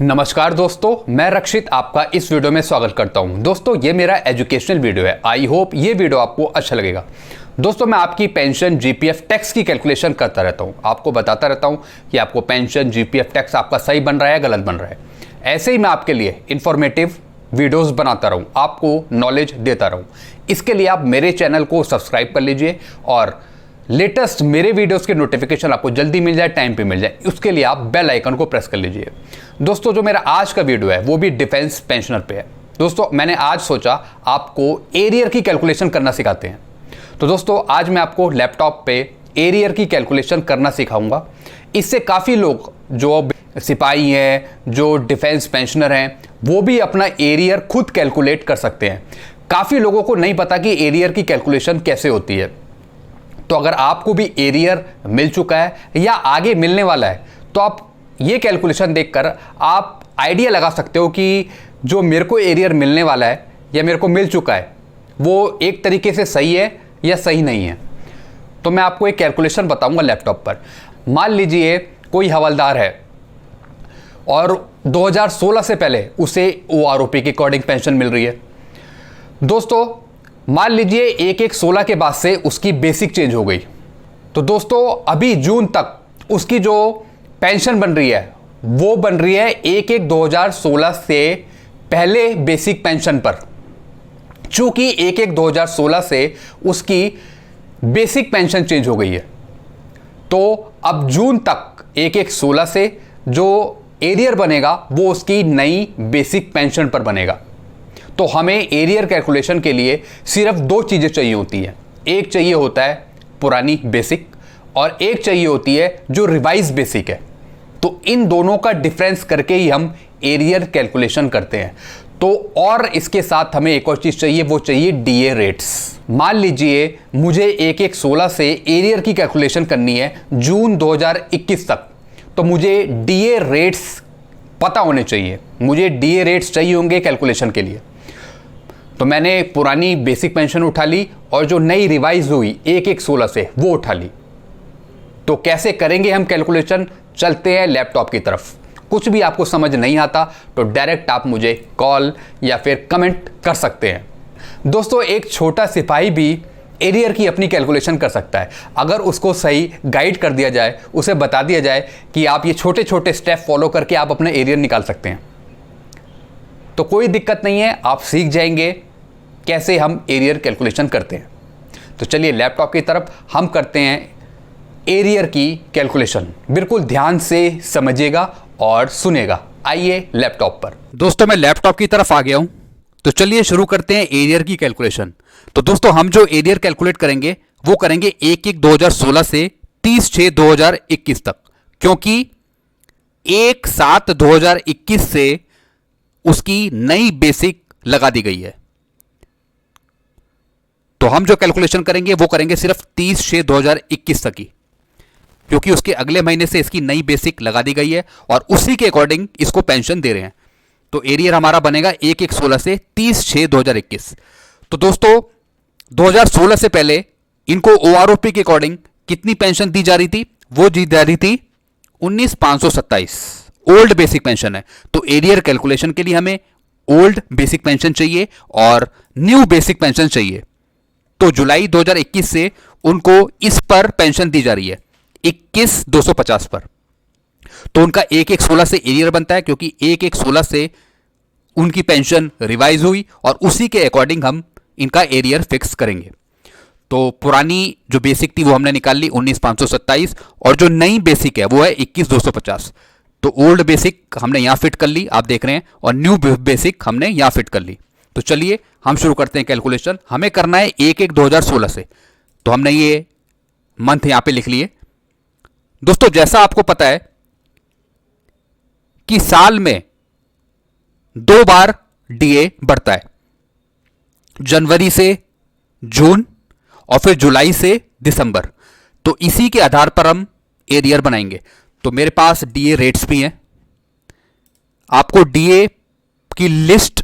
नमस्कार दोस्तों, मैं रक्षित आपका इस वीडियो में स्वागत करता हूं। दोस्तों ये मेरा एजुकेशनल वीडियो है। आई होप ये वीडियो आपको अच्छा लगेगा। दोस्तों मैं आपकी पेंशन जीपीएफ टैक्स की कैलकुलेशन करता रहता हूं, आपको बताता रहता हूं कि आपको पेंशन जीपीएफ टैक्स आपका सही बन रहा है गलत बन रहा है। ऐसे ही मैं आपके लिए इंफॉर्मेटिव वीडियोस बनाता रहूं, आपको नॉलेज देता रहूं। इसके लिए आप मेरे चैनल को सब्सक्राइब कर लीजिए और लेटेस्ट मेरे वीडियोस के नोटिफिकेशन आपको जल्दी मिल जाए, टाइम पे मिल जाए, उसके लिए आप बेल आइकन को प्रेस कर लीजिए। दोस्तों जो मेरा आज का वीडियो है वो भी डिफेंस पेंशनर पे है। दोस्तों मैंने आज सोचा आपको एरियर की कैलकुलेशन करना सिखाते हैं। तो दोस्तों आज मैं आपको लैपटॉप पे एरियर की कैलकुलेशन करना सिखाऊंगा। इससे काफ़ी लोग जो सिपाही हैं, जो डिफेंस पेंशनर हैं, वो भी अपना एरियर खुद कैलकुलेट कर सकते हैं। काफ़ी लोगों को नहीं पता कि एरियर की कैलकुलेशन कैसे होती है। तो अगर आपको भी एरियर मिल चुका है या आगे मिलने वाला है तो आप ये कैलकुलेशन देखकर आप आइडिया लगा सकते हो कि जो मेरे को एरियर मिलने वाला है या मेरे को मिल चुका है वो एक तरीके से सही है या सही नहीं है। तो मैं आपको एक कैलकुलेशन बताऊंगा लैपटॉप पर। मान लीजिए कोई हवलदार है और 2016 से पहले उसे ओआरओपी के अकॉर्डिंग पेंशन मिल रही है। दोस्तों मान लीजिए 1/1/16 के बाद से उसकी बेसिक चेंज हो गई। तो दोस्तों अभी जून तक उसकी जो पेंशन बन रही है वो बन रही है 1/1/2016 से पहले बेसिक पेंशन पर। चूंकि 1/1/2016 से उसकी बेसिक पेंशन चेंज हो गई है तो अब जून तक 1/1/16 से जो एरियर बनेगा वो उसकी नई बेसिक पेंशन पर बनेगा। तो हमें एरियर कैलकुलेशन के लिए सिर्फ दो चीज़ें चाहिए होती हैं। एक चाहिए होता है पुरानी बेसिक और एक चाहिए होती है जो रिवाइज बेसिक है। तो इन दोनों का डिफरेंस करके ही हम एरियर कैलकुलेशन करते हैं। तो और इसके साथ हमें एक और चीज़ चाहिए, वो चाहिए डीए रेट्स। मान लीजिए मुझे 1/1/16 से एरियर की कैलकुलेशन करनी है जून 2021 तक, तो मुझे डीए रेट्स पता होने चाहिए। मुझे डीए रेट्स चाहिए होंगे कैलकुलेशन के लिए। तो मैंने पुरानी बेसिक पेंशन उठा ली और जो नई रिवाइज हुई 1/1/16 से वो उठा ली। तो कैसे करेंगे हम कैलकुलेशन, चलते हैं लैपटॉप की तरफ। कुछ भी आपको समझ नहीं आता तो डायरेक्ट आप मुझे कॉल या फिर कमेंट कर सकते हैं। दोस्तों एक छोटा सिपाही भी एरियर की अपनी कैलकुलेशन कर सकता है अगर उसको सही गाइड कर दिया जाए, उसे बता दिया जाए कि आप ये छोटे छोटे स्टेप फॉलो करके आप अपना एरियर निकाल सकते हैं। तो कोई दिक्कत नहीं है, आप सीख जाएंगे कैसे हम एरियर कैलकुलेशन करते हैं। तो चलिए लैपटॉप की तरफ हम करते हैं एरियर की कैलकुलेशन। बिल्कुल ध्यान से समझिएगा और सुनेगा। आइए लैपटॉप पर। दोस्तों मैं लैपटॉप की तरफ आ गया हूं, तो चलिए शुरू करते हैं एरियर की कैलकुलेशन। तो दोस्तों हम जो एरियर कैलकुलेट करेंगे वो करेंगे 1/1/2016 से 30/6/2021 तक, क्योंकि 1/7/2021 से उसकी नई बेसिक लगा दी गई है। तो हम जो कैलकुलेशन करेंगे वो करेंगे सिर्फ 30/6/2021 तक ही, क्योंकि उसके अगले महीने से इसकी नई बेसिक लगा दी गई है और उसी के अकॉर्डिंग इसको पेंशन दे रहे हैं। तो एरियर हमारा बनेगा 1/1/16 से 30/6/2021। तो दोस्तों 2016 से पहले इनको ओआरओपी के अकॉर्डिंग कितनी पेंशन दी जा रही थी? वो दी जा रही थी 19,527। ओल्ड बेसिक पेंशन है। तो एरियर कैलकुलेशन के लिए हमें ओल्ड बेसिक पेंशन चाहिए और न्यू बेसिक पेंशन चाहिए। तो जुलाई 2021 से उनको इस पर पेंशन दी जा रही है 21,250 पर। तो उनका 1/1/16 से एरियर बनता है, क्योंकि 1/1/16 से उनकी पेंशन रिवाइज हुई और उसी के अकॉर्डिंग हम इनका एरियर फिक्स करेंगे। तो पुरानी जो बेसिक थी वो हमने निकाल ली 19,527 और जो नई बेसिक है वो है 21,250। तो ओल्ड बेसिक हमने यहां फिट कर ली, आप देख रहे हैं, और न्यू बेसिक हमने यहां फिट कर ली। तो चलिए हम शुरू करते हैं कैलकुलेशन। हमें करना है 1/1/2016 से, तो हमने ये मंथ यहां पे लिख लिए। दोस्तों जैसा आपको पता है कि साल में 2 बार डीए बढ़ता है, जनवरी से जून और फिर जुलाई से दिसंबर। तो इसी के आधार पर हम एरियर बनाएंगे। तो मेरे पास डीए रेट्स भी हैं। आपको डीए की लिस्ट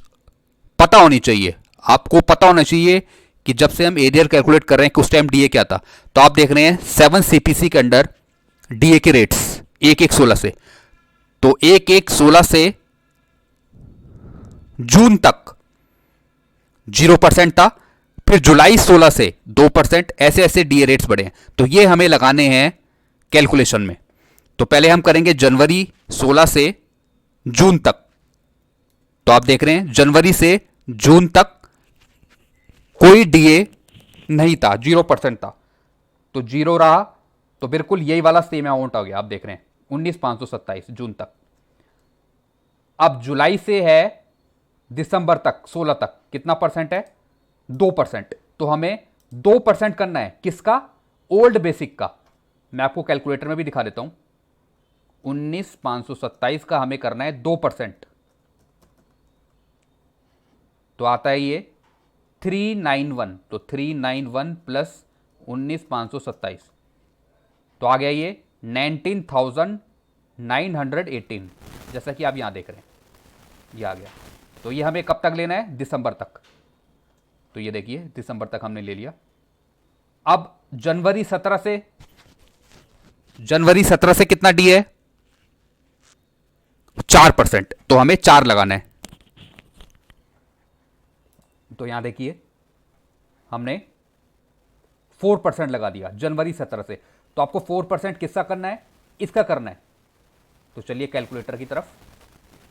पता होनी चाहिए। आपको पता होना चाहिए कि जब से हम एरियर कैलकुलेट कर रहे हैं कि उस टाइम डीए क्या था। तो आप देख रहे हैं 7 सीपीसी के अंडर डीए के रेट्स 1/1/16 से। तो 1/1/16 से जून तक 0% था, फिर जुलाई 16 से 2%, ऐसे ऐसे डीए रेट्स बढ़े हैं। तो ये हमें लगाने हैं कैलकुलेशन में। तो पहले हम करेंगे जनवरी 16 से जून तक। तो आप देख रहे हैं जनवरी से जून तक कोई डीए नहीं था, 0% था, तो 0 रहा। तो बिल्कुल यही वाला सेम अमाउंट आ गया, आप देख रहे हैं 19,527 जून तक। अब जुलाई से है दिसंबर तक 16 तक कितना परसेंट है? 2%। तो हमें 2% करना है किसका? ओल्ड बेसिक का। मैं आपको कैलकुलेटर में भी दिखा देता हूं। 19,527 का हमें करना है 2%। तो आता है ये 391। तो 391 प्लस 19,527 तो आ गया ये 19,918, जैसा कि आप यहां देख रहे हैं ये आ गया। तो ये हमें कब तक लेना है? दिसंबर तक। तो ये देखिए दिसंबर तक हमने ले लिया। अब जनवरी 17 से कितना डी है? 4%। तो हमें 4 लगाना है। तो यहां देखिए हमने 4% लगा दिया जनवरी 17 से। तो आपको 4% किसका करना है? इसका करना है। तो चलिए कैलकुलेटर की तरफ।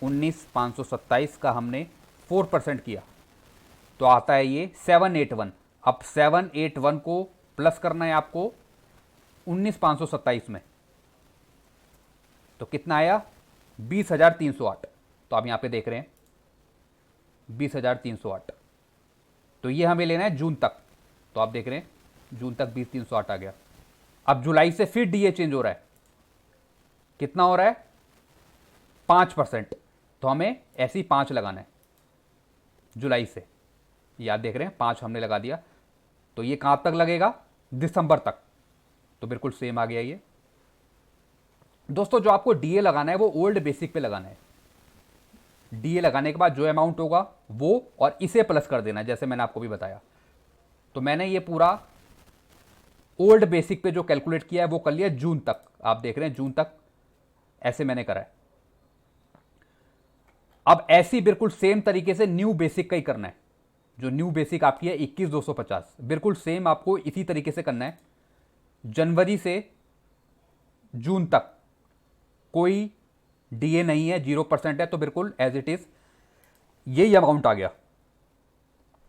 19,527 का हमने 4% किया तो आता है ये 781। अब 781 को प्लस करना है आपको 19,527 में। तो कितना आया? 20,308। तो आप यहां पे देख रहे हैं 20,308। तो ये हमें लेना है जून तक। तो आप देख रहे हैं जून तक 20,308 आ गया। अब जुलाई से फिर डीए चेंज हो रहा है। कितना हो रहा है? 5%। तो हमें ऐसे ही 5 लगाना है जुलाई से। याद देख रहे हैं 5 हमने लगा दिया। तो ये कहां तक लगेगा? दिसंबर तक। तो बिल्कुल सेम आ गया ये। दोस्तों जो आपको डीए लगाना है वो ओल्ड बेसिक पे लगाना है। डीए लगाने के बाद जो अमाउंट होगा वो और इसे प्लस कर देना है, जैसे मैंने आपको भी बताया। तो मैंने ये पूरा ओल्ड बेसिक पे जो कैलकुलेट किया है वो कर लिया जून तक। आप देख रहे हैं जून तक ऐसे मैंने करा है। अब ऐसी बिल्कुल सेम तरीके से न्यू बेसिक का ही करना है। जो न्यू बेसिक आपकी है 21,250, बिल्कुल सेम आपको इसी तरीके से करना है। जनवरी से जून तक कोई डीए नहीं है, 0% है, तो बिल्कुल एज इट इज यही अमाउंट आ गया।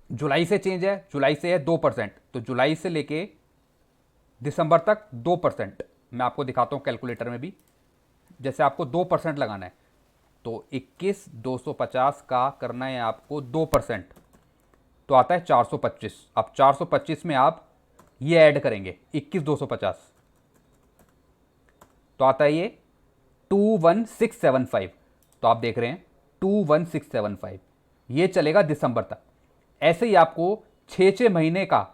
जुलाई से चेंज है, जुलाई से है 2%, तो जुलाई से लेके दिसंबर तक 2%। मैं आपको दिखाता हूं कैलकुलेटर में भी। जैसे आपको 2% लगाना है तो 21,250 का करना है आपको 2%, तो आता है 425। अब 425 में आप ये ऐड करेंगे 21,250 तो आता है ये 21,675। तो आप देख रहे हैं 21,675 ये चलेगा दिसंबर तक। ऐसे ही आपको 6 महीने का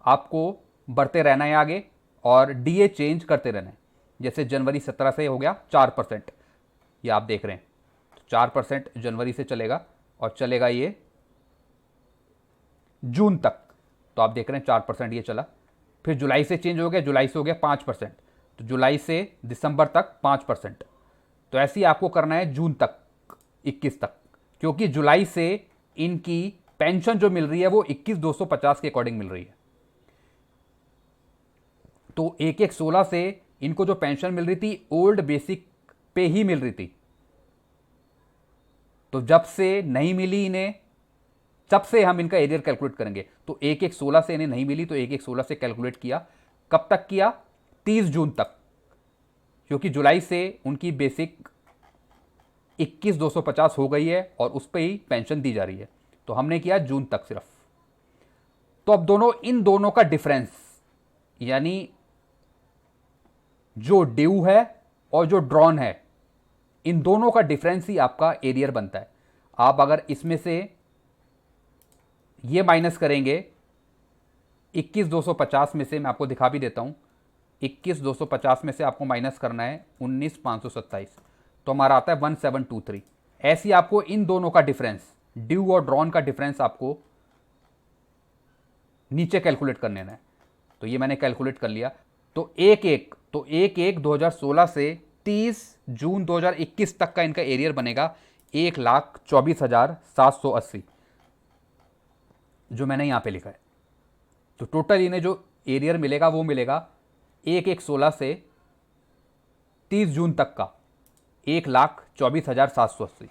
आपको बढ़ते रहना है आगे और डीए चेंज करते रहना है। जैसे जनवरी 17 से हो गया 4%, ये आप देख रहे हैं। तो 4% जनवरी से चलेगा और चलेगा ये जून तक। तो आप देख रहे हैं 4% ये चला। फिर जुलाई से चेंज हो गया, जुलाई से हो गया 5%, तो जुलाई से दिसंबर तक 5%। तो ऐसे ही आपको करना है जून तक, 21 तक, क्योंकि जुलाई से इनकी पेंशन जो मिल रही है वो 21,250 के अकॉर्डिंग मिल रही है। तो 1/1/16 से इनको जो पेंशन मिल रही थी ओल्ड बेसिक पे ही मिल रही थी। तो जब से नहीं मिली इन्हें, तब से हम इनका एरियर कैलकुलेट करेंगे। तो 1/1/16 से इन्हें नहीं मिली तो 1/1/16 से कैलकुलेट किया। कब तक किया? 30 जून तक, क्योंकि जुलाई से उनकी बेसिक 21,250 हो गई है और उस पर ही पेंशन दी जा रही है। तो हमने किया जून तक सिर्फ। तो अब इन दोनों का डिफरेंस, यानी जो ड्यू है और जो ड्रॉन है, इन दोनों का डिफरेंस ही आपका एरियर बनता है। आप अगर इसमें से ये माइनस करेंगे 21,250 में से, मैं आपको दिखा भी देता हूं, 21,250 में से आपको माइनस करना है 19,527, तो हमारा आता है 1723। ऐसी आपको इन दोनों का डिफरेंस, ड्यू और ड्रॉन का डिफरेंस आपको नीचे कैलकुलेट करने है। तो ये मैंने कैलकुलेट कर लिया। तो 1/1/2016 से 30 जून 2021 तक का इनका एरियर बनेगा 1,24,780 जो मैंने यहाँ पे लिखा है। तो टोटल इन्हें जो एरियर मिलेगा वो मिलेगा 1/1/16 से 30 जून तक का 1,24,780।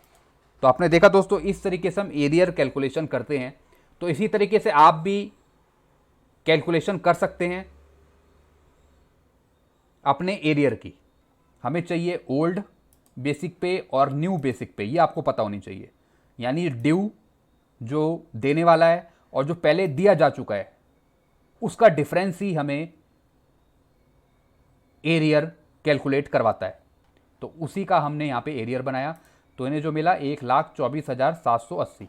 तो आपने देखा दोस्तों, इस तरीके से हम एरियर कैलकुलेशन करते हैं। तो इसी तरीके से आप भी कैलकुलेशन कर सकते हैं अपने एरियर की। हमें चाहिए ओल्ड बेसिक पे और न्यू बेसिक पे, ये आपको पता होनी चाहिए। यानी ड्यू जो देने वाला है और जो पहले दिया जा चुका है उसका डिफरेंस ही हमें एरियर कैलकुलेट करवाता है। तो उसी का हमने यहाँ पे एरियर बनाया। तो इन्हें जो मिला 1,24,780।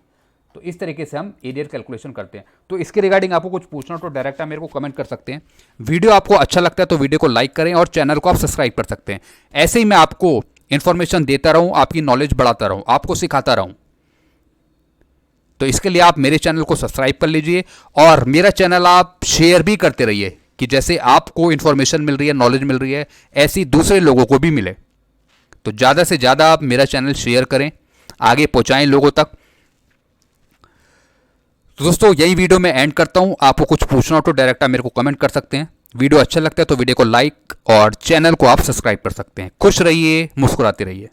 तो इस तरीके से हम एरियर कैलकुलेशन करते हैं। तो इसके रिगार्डिंग आपको कुछ पूछना हो तो डायरेक्ट आप मेरे को कमेंट कर सकते हैं। वीडियो आपको अच्छा लगता है तो वीडियो को लाइक करें और चैनल को आप सब्सक्राइब कर सकते हैं। ऐसे ही मैं आपको इन्फॉर्मेशन देता रहूं, आपकी नॉलेज बढ़ाता रहूं, आपको सिखाता रहूं। तो इसके लिए आप मेरे चैनल को सब्सक्राइब कर लीजिए और मेरा चैनल आप शेयर भी करते रहिए कि जैसे आपको इन्फॉर्मेशन मिल रही है, नॉलेज मिल रही है, ऐसी दूसरे लोगों को भी मिले। तो ज़्यादा से ज़्यादा आप मेरा चैनल शेयर करें, आगे पहुंचाएं लोगों तक। तो दोस्तों यही वीडियो मैं एंड करता हूं। आपको कुछ पूछना हो तो डायरेक्ट आप मेरे को कमेंट कर सकते हैं। वीडियो अच्छा लगता है तो वीडियो को लाइक और चैनल को आप सब्सक्राइब कर सकते हैं। खुश रहिए, मुस्कुराते रहिए।